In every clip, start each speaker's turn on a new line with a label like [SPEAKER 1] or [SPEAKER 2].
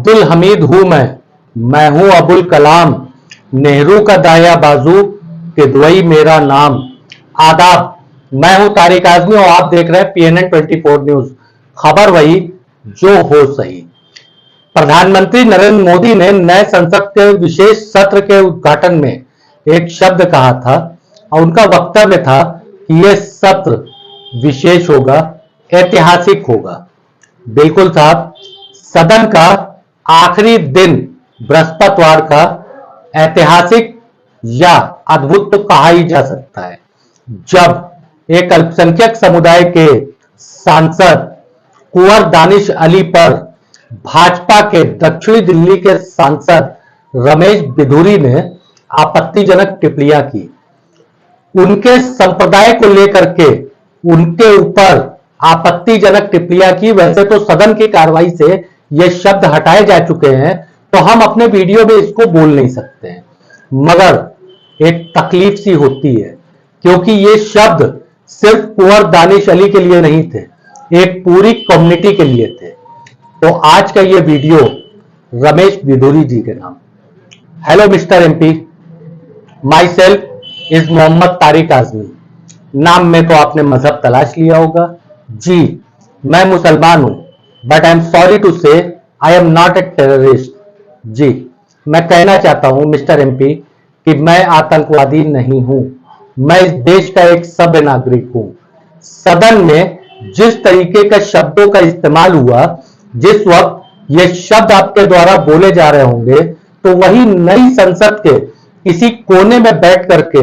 [SPEAKER 1] अब्दुल हमीद हूं मैं हूं अबुल कलाम, नेहरू का दाया बाजू के दुआई मेरा नाम। आदाब, मैं हूं तारिक आजमी और आप देख रहे हैं PNN 24 न्यूज। खबर वही जो हो सही। प्रधानमंत्री नरेंद्र मोदी ने नए संसद के विशेष सत्र के उद्घाटन में एक शब्द कहा था और उनका वक्तव्य था कि यह सत्र विशेष होगा, ऐतिहासिक होगा। बिल्कुल साहब, सदन का आखिरी दिन बृहस्पतिवार का ऐतिहासिक या अद्भुत तो कहा ही जा सकता है, जब एक अल्पसंख्यक समुदाय के सांसद कुंवर दानिश अली पर भाजपा के दक्षिणी दिल्ली के सांसद रमेश बिधूरी ने आपत्तिजनक टिप्पणियां की। उनके संप्रदाय को लेकर के उनके ऊपर आपत्तिजनक टिप्पणियां की। वैसे तो सदन की कार्रवाई से ये शब्द हटाए जा चुके हैं, तो हम अपने वीडियो में इसको बोल नहीं सकते हैं, मगर एक तकलीफ सी होती है क्योंकि ये शब्द सिर्फ कुंवर दानिश अली के लिए नहीं थे, एक पूरी कम्युनिटी के लिए थे। तो आज का ये वीडियो रमेश बिधूरी जी के नाम। Hello mister MP, myself is Mohammad Tariq Azmi. नाम में तो आपने मजहब तलाश लिया होगा। जी, मैं मुसलमान हूं, but I am sorry to say I am not a terrorist. जी, मैं कहना चाहता हूं मिस्टर MP कि मैं आतंकवादी नहीं हूं, मैं इस देश का एक सभ्य नागरिक हूं। सदन में जिस तरीके का शब्दों का इस्तेमाल हुआ, जिस वक्त ये शब्द आपके द्वारा बोले जा रहे होंगे, तो वही नई संसद के किसी कोने में बैठ करके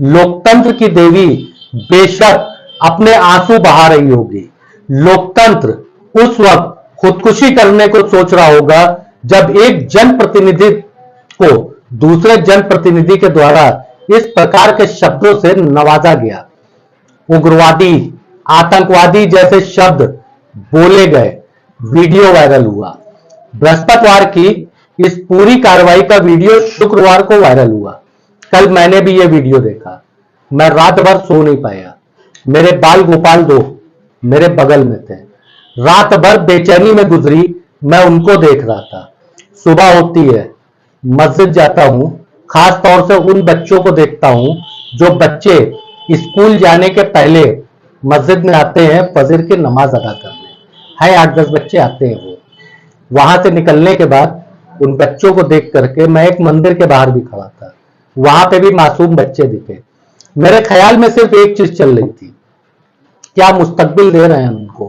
[SPEAKER 1] लोकतंत्र की देवी बेशक अपने आंसू बहा रही होगी। लोकतंत्र उस वक्त खुदकुशी करने को सोच रहा होगा जब एक जनप्रतिनिधि को दूसरे जनप्रतिनिधि के द्वारा इस प्रकार के शब्दों से नवाजा गया। उग्रवादी, आतंकवादी जैसे शब्द बोले गए, वीडियो वायरल हुआ। बृहस्पतिवार की इस पूरी कार्रवाई का वीडियो शुक्रवार को वायरल हुआ। कल मैंने भी यह वीडियो देखा। मैं रात भर सो नहीं पाया। मेरे बाल गोपाल दो मेरे बगल में थे, रात भर बेचैनी में गुजरी। मैं उनको देख रहा था। सुबह होती है, मस्जिद जाता हूं, खास तौर से उन बच्चों को देखता हूं जो बच्चे स्कूल जाने के पहले मस्जिद में आते हैं फजर की नमाज अदा करने। है 8-10 बच्चे आते हैं। वो वहां से निकलने के बाद उन बच्चों को देख करके मैं एक मंदिर के बाहर भी खड़ा था, वहां पे भी मासूम बच्चे दिखे। मेरे ख्याल में सिर्फ एक चीज चल रही थी, क्या मुस्तकबिल दे रहे हैं उनको?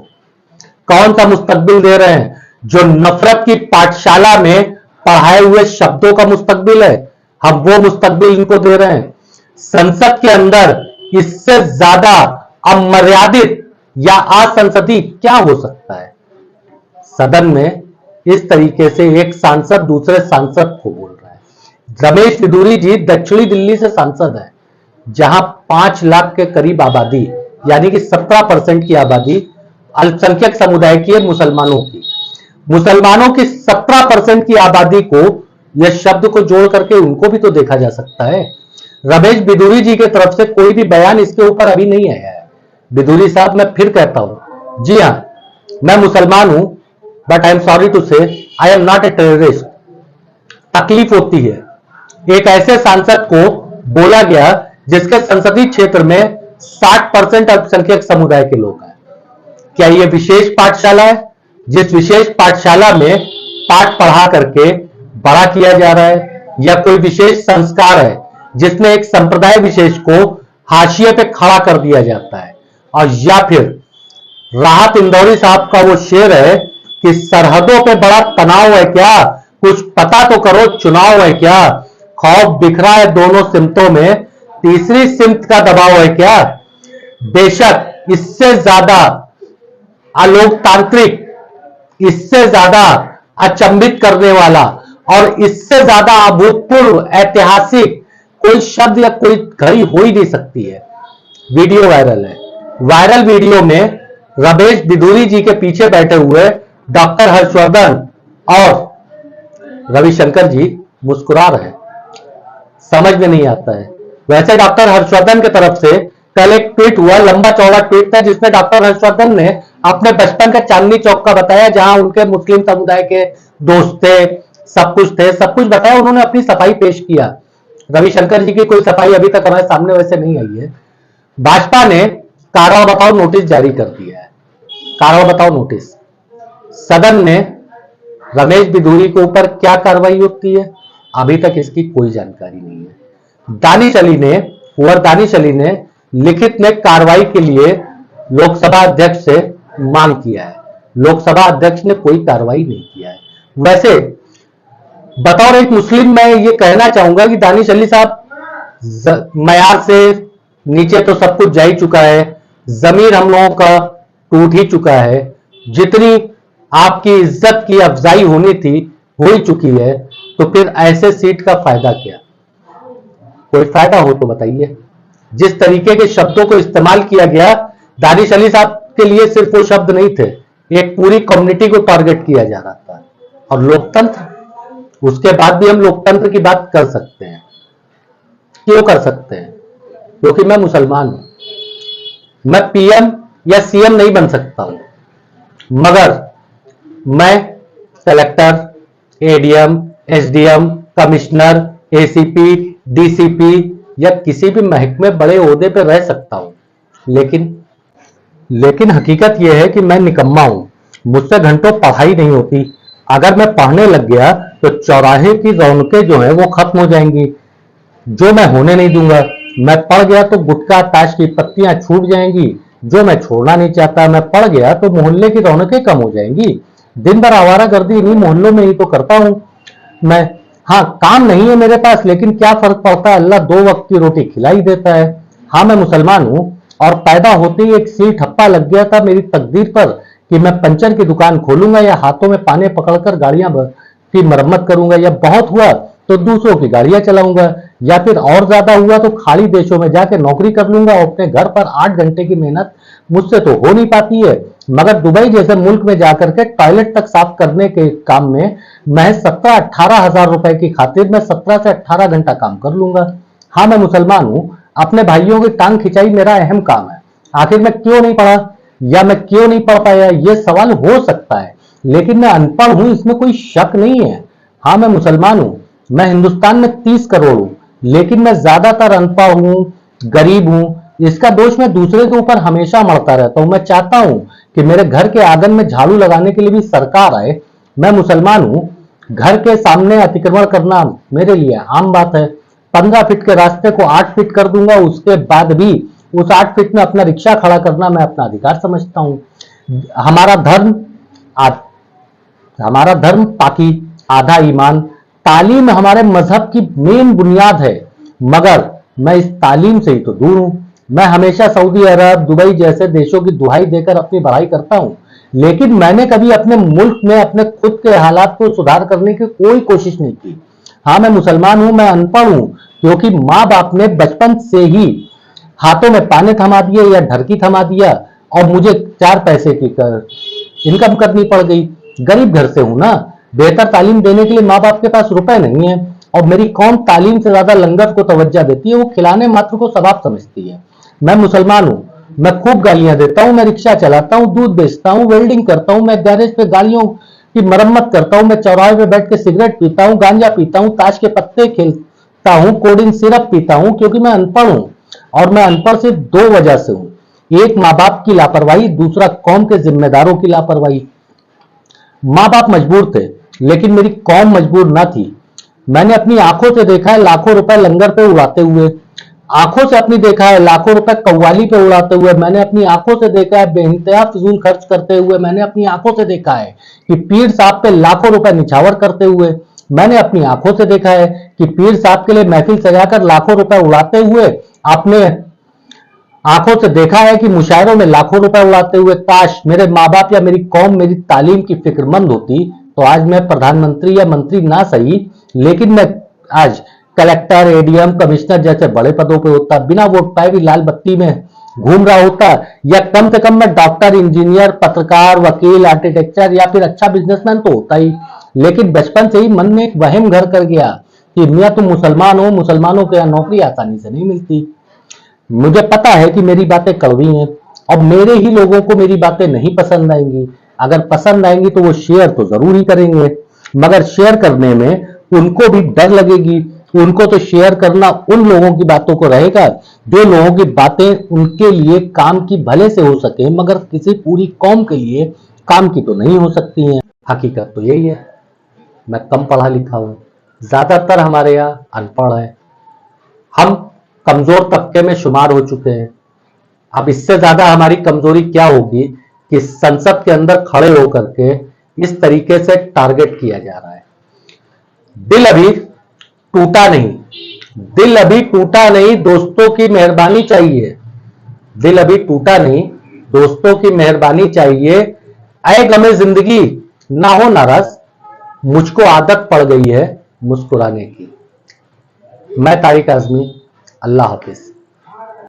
[SPEAKER 1] कौन सा मुस्तकबिल दे रहे हैं? जो नफरत की पाठशाला में पढ़ाए हुए शब्दों का मुस्तकबिल है, हम वो मुस्तकबिल इनको दे रहे हैं। संसद के अंदर इससे ज्यादा अमर्यादित या असंसदीय क्या हो सकता है? सदन में इस तरीके से एक सांसद दूसरे सांसद को बोल रहा है। रमेश बिधूरी जी दक्षिणी दिल्ली से सांसद है, जहां 5 लाख के करीब आबादी, यानी कि 17% की आबादी अल्पसंख्यक समुदाय की है, मुसलमानों की। मुसलमानों की 17% की आबादी को यह शब्द को जोड़ करके उनको भी तो देखा जा सकता है। रमेश बिधूरी जी की तरफ से कोई भी बयान इसके ऊपर अभी नहीं आया है। बिधूरी साहब, मैं फिर कहता हूं, जी हां, मैं मुसलमान हूं, but I am sorry to say I am not a terrorist. तकलीफ होती है। एक ऐसे सांसद को बोला गया जिसके संसदीय क्षेत्र में 60% अल्पसंख्यक समुदाय के लोग हैं। क्या यह विशेष पाठशाला है, जिस विशेष पाठशाला में पाठ पढ़ा करके बड़ा किया जा रहा है, या कोई विशेष संस्कार है जिसमें एक संप्रदाय विशेष को हाशिए पे खड़ा कर दिया जाता है? और या फिर राहत इंदौरी साहब का वो शेर है कि सरहदों पे बड़ा तनाव है क्या, कुछ पता तो करो चुनाव है क्या, खौफ बिखरा है दोनों सिमतों में, तीसरी सिमत का दबाव है क्या? बेशक इससे ज्यादा अलोकतांत्रिक, इससे ज्यादा अचंभित करने वाला और इससे ज्यादा अभूतपूर्व ऐतिहासिक कोई शब्द या कोई घड़ी हो ही नहीं सकती है। वीडियो वायरल है। वायरल वीडियो में रमेश बिधूरी जी के पीछे बैठे हुए डॉक्टर हर्षवर्धन और रविशंकर जी मुस्कुरा रहे हैं। समझ में नहीं आता है। वैसे डॉक्टर हर्षवर्धन की तरफ से कल एक ट्वीट हुआ, लंबा चौड़ा ट्वीट था, जिसमें डॉक्टर हर्षवर्धन ने अपने बचपन का चांदनी चौक का बताया, जहां उनके मुस्लिम समुदाय के दोस्त थे, सब कुछ बताया। उन्होंने अपनी सफाई पेश किया। रविशंकर जी की कोई सफाई अभी तक हमारे सामने वैसे नहीं आई है। भाजपा ने कारण बताओ नोटिस जारी कर दिया है। कारण बताओ नोटिस। सदन ने रमेश बिधूरी के ऊपर क्या कार्रवाई होती है, अभी तक इसकी कोई जानकारी नहीं है। दानिश अली ने लिखित में कार्रवाई के लिए लोकसभा अध्यक्ष से मांग किया है। लोकसभा अध्यक्ष ने कोई कार्रवाई नहीं किया है। वैसे बतौर एक मुस्लिम मैं ये कहना चाहूंगा कि दानिश अली साहब, मयार से नीचे तो सब कुछ जा ही चुका है, जमीन हम लोगों का टूट ही चुका है, जितनी आपकी इज्जत की अफजाई होनी थी हो ही चुकी है, तो फिर ऐसे सीट का फायदा क्या? कोई फायदा हो तो बताइए। जिस तरीके के शब्दों को इस्तेमाल किया गया, दानिश अली साहब के लिए सिर्फ वो शब्द नहीं थे, एक पूरी कम्युनिटी को टारगेट किया जा रहा था। और लोकतंत्र, उसके बाद भी हम लोकतंत्र की बात कर सकते हैं। क्यों कर सकते हैं? क्योंकि मैं मुसलमान हूं। मैं पीएम या सीएम नहीं बन सकता हूं, मगर मैं collector, ADM, SDM, commissioner, ACP, DCP या किसी भी महकमे बड़े ओहदे पर रह सकता हूं। लेकिन हकीकत यह है कि मैं निकम्मा हूं। मुझसे घंटों पढ़ाई नहीं होती। अगर मैं पढ़ने लग गया तो चौराहे की रौनकें जो है वो खत्म हो जाएंगी, जो मैं होने नहीं दूंगा। मैं पढ़ गया तो गुटखा ताश की पत्तियां छूट जाएंगी, जो मैं छोड़ना नहीं चाहता। मैं पढ़ गया तो मोहल्ले की रौनकें कम हो जाएंगी। दिन भर आवारागर्दी इन्हीं मोहल्लों में ही तो करता हूं मैं। हाँ, काम नहीं है मेरे पास, लेकिन क्या फर्क पड़ता है, अल्लाह 2 वक्त की रोटी खिला ही देता है। हाँ, मैं मुसलमान हूं और पैदा होते ही एक सील ठप्पा लग गया था मेरी तकदीर पर कि मैं पंचर की दुकान खोलूंगा या हाथों में पाने पकड़कर गाड़ियां की मरम्मत करूंगा, या बहुत हुआ तो दूसरों की गाड़ियां चलाऊंगा, या फिर और ज्यादा हुआ तो खाड़ी देशों में जाके नौकरी कर लूंगा। और अपने घर पर 8 घंटे की मेहनत मुझसे तो हो नहीं पाती है, मगर दुबई जैसे मुल्क में जाकर के टॉयलेट तक साफ करने के काम में महज 17-18 हजार रुपए की खातिर मैं 17 से 18 घंटा काम कर लूंगा। हाँ, मैं मुसलमान हूं। अपने भाइयों की टांग खिंचाई मेरा अहम काम है। आखिर मैं क्यों नहीं पढ़ा या मैं क्यों नहीं पढ़ पाया, यह सवाल हो सकता है, लेकिन मैं अनपढ़ हूं, इसमें कोई शक नहीं है। हाँ, मैं मुसलमान हूं। मैं हिंदुस्तान में 30 करोड़ हूं, लेकिन मैं ज्यादातर अनपढ़ हूं, गरीब हूं। इसका दोष मैं दूसरे के ऊपर हमेशा मढ़ता रहता हूं। मैं चाहता हूं कि मेरे घर के आंगन में झाड़ू लगाने के लिए भी सरकार आए। मैं मुसलमान हूं। घर के सामने अतिक्रमण करना मेरे लिए आम बात है। 15 फीट के रास्ते को 8 फीट कर दूंगा, उसके बाद भी उस 8 फीट में अपना रिक्शा खड़ा करना मैं अपना अधिकार समझता हूं। हमारा धर्म हमारा धर्म पाकी, आधा ईमान। तालीम हमारे मजहब की मेन बुनियाद है, मगर मैं इस तालीम से ही तो दूर हूं। मैं हमेशा सऊदी अरब, दुबई जैसे देशों की दुहाई देकर अपनी पढ़ाई करता हूं, लेकिन मैंने कभी अपने मुल्क में अपने खुद के हालात को सुधार करने की कोई कोशिश नहीं की। हाँ, मैं मुसलमान हूं। मैं अनपढ़ हूं, क्योंकि माँ बाप ने बचपन से ही हाथों में पाने थमा दिए या ढरकी थमा दिया, और मुझे 4 पैसे की इनकम करनी पड़ गई। गरीब घर से हूं ना, बेहतर तालीम देने के लिए माँ बाप के पास रुपए नहीं है, और मेरी कौम तालीम से ज्यादा लंगर को तवज्जो देती है, वो खिलाने मात्र को सवाब समझती है। मैं मुसलमान हूं। मैं खूब गालियां देता हूं। मैं रिक्शा चलाता हूं, दूध बेचता हूं, वेल्डिंग करता हूं, मैं गैरेज पे गाड़ियों की मरम्मत करता हूं, मैं चौराहे पे बैठ के सिगरेट पीता हूं, गांजा पीता हूं, ताश के पत्ते खेलता हूं, कोडिन सिरप पीता हूं, क्योंकि मैं अनपढ़ हूं। और मैं अनपढ़ सिर्फ 2 वजह से हूं। एक, माँ बाप की लापरवाही, दूसरा कौम के जिम्मेदारों की लापरवाही। माँ बाप मजबूर थे, लेकिन मेरी कौम मजबूर ना थी। मैंने अपनी आंखों से देखा है लाखों रुपए लंगर पे उड़ाते हुए, आंखों से अपनी देखा है लाखों रुपए कव्वाली पे उड़ाते हुए। मैंने अपनी आंखों से देखा है बेइंतहा फिजूल खर्च करते हुए। मैंने अपनी आंखों से देखा है कि पीर साहब पे लाखों रुपए निछावर करते हुए। मैंने अपनी आंखों से देखा है कि पीर साहब के लिए महफिल सजाकर लाखों रुपए उड़ाते हुए अपने आंखों से देखा है कि मुशायरों में लाखों रुपए उड़ाते हुए। काश मेरे माँ बाप या मेरी कौम मेरी तालीम की फिक्रमंद होती, तो आज मैं प्रधानमंत्री या मंत्री ना सही, लेकिन मैं आज कलेक्टर, एडीएम, कमिश्नर जैसे बड़े पदों पे होता, बिना वोट पाए भी लाल बत्ती में घूम रहा होता, या कम से कम मैं डॉक्टर, इंजीनियर, पत्रकार, वकील, आर्किटेक्चर या फिर अच्छा बिजनेसमैन तो होता ही। लेकिन बचपन से ही मन में एक वहम घर कर गया कि मियां तुम मुसलमान हो, मुसलमानों के यहाँ नौकरी आसानी से नहीं मिलती। मुझे पता है कि मेरी बातें कड़वी हैं, और मेरे ही लोगों को मेरी बातें नहीं पसंद आएंगी। अगर पसंद आएंगी तो वो शेयर तो जरूर ही करेंगे, मगर शेयर करने में उनको भी डर लगेगी। उनको तो शेयर करना उन लोगों की बातों को रहेगा जो लोगों की बातें उनके लिए काम की भले से हो सके, मगर किसी पूरी कौम के लिए काम की तो नहीं हो सकती हैं। हकीकत तो यही है। मैं कम पढ़ा लिखा हूं, ज्यादातर हमारे यहाँ अनपढ़ है, हम कमजोर तबके में शुमार हो चुके हैं। अब इससे ज्यादा हमारी कमजोरी क्या होगी कि संसद के अंदर खड़े होकर के इस तरीके से टारगेट किया जा रहा है। दिल अभी टूटा नहीं, दिल अभी टूटा नहीं, दोस्तों की मेहरबानी चाहिए। दिल अभी टूटा नहीं, दोस्तों की मेहरबानी चाहिए। ऐ गमे जिंदगी ना हो नाराज, मुझको आदत पड़ गई है मुस्कुराने की। मैं तारिक आजमी, अल्लाह हाफिज।